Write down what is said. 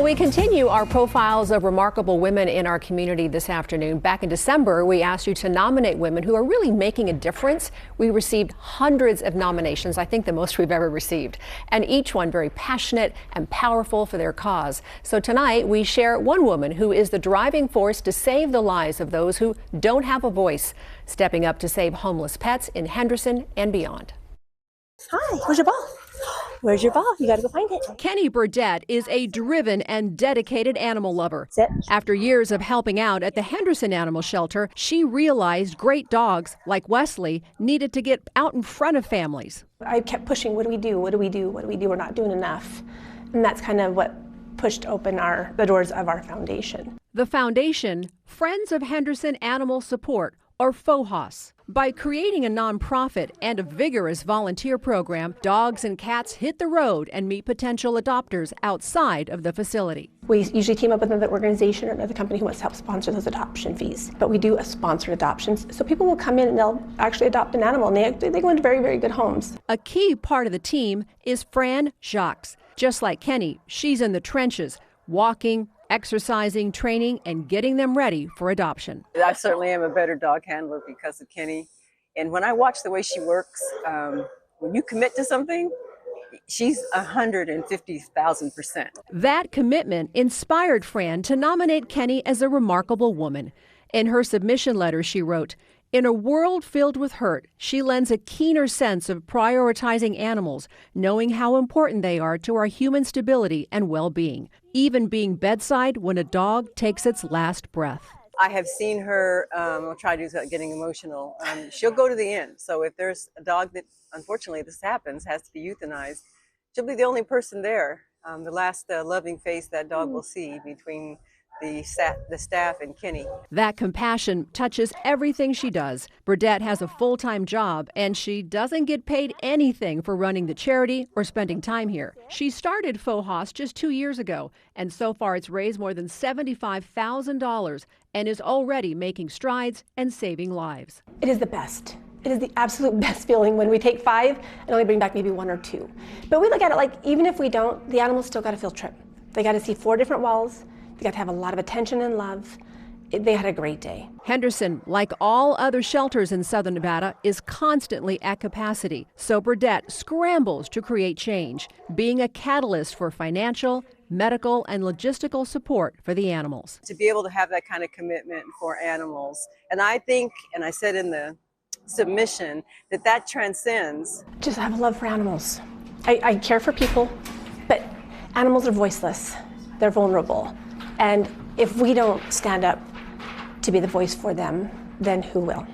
Well, we continue our profiles of remarkable women in our community this afternoon. Back in December, we asked you to nominate women who are really making a difference. We received hundreds of nominations, I think the most we've ever received, and each one very passionate and powerful for their cause. So tonight, we share one woman who is the driving force to save the lives of those who don't have a voice, stepping up to save homeless pets in Henderson and beyond. Hi, where's your ball? Where's your ball? You gotta go find it. Kenny Burdett is a driven and dedicated animal lover. Sit. After years of helping out at the Henderson Animal Shelter, she realized great dogs, like Wesley, needed to get out in front of families. I kept pushing, what do we do? What do we do? What do we do? We're not doing enough. And that's kind of what pushed open the doors of our foundation. The foundation, Friends of Henderson Animal Support, or FOHAS. By creating a nonprofit and a vigorous volunteer program, dogs and cats hit the road and meet potential adopters outside of the facility. We usually team up with another organization or another company who wants to help sponsor those adoption fees. But we do sponsored adoptions, so people will come in and they'll actually adopt an animal, and they go into very, very good homes. A key part of the team is Fran Jacques. Just like Kenny, she's in the trenches, walking, exercising, training, and getting them ready for adoption. I certainly am a better dog handler because of Kenny. And when I watch the way she works, when you commit to something, she's 150,000%. That commitment inspired Fran to nominate Kenny as a remarkable woman. In her submission letter, she wrote, "In a world filled with hurt, she lends a keener sense of prioritizing animals, knowing how important they are to our human stability and well-being, even being bedside when a dog takes its last breath." I have seen her, I'll try to do without getting emotional, she'll go to the end. So if there's a dog that, unfortunately this happens, has to be euthanized, she'll be the only person there, the last loving face that dog will see between the staff and Kenny. That compassion touches everything she does. Burdett has a full-time job, and she doesn't get paid anything for running the charity or spending time here. She started FOHAS just 2 years ago, and so far it's raised more than $75,000 and is already making strides and saving lives. It is the best. It is the absolute best feeling when we take 5 and only bring back maybe 1 or 2. But we look at it like, even if we don't, the animals still got a field trip. They got to see 4 different walls. They got to have a lot of attention and love. They had a great day. Henderson, like all other shelters in southern Nevada, is constantly at capacity. So Burdett scrambles to create change, being a catalyst for financial, medical, and logistical support for the animals. To be able to have that kind of commitment for animals. And I think, and I said in the submission, that transcends. Just have a love for animals. I care for people, but animals are voiceless. They're vulnerable. And if we don't stand up to be the voice for them, then who will?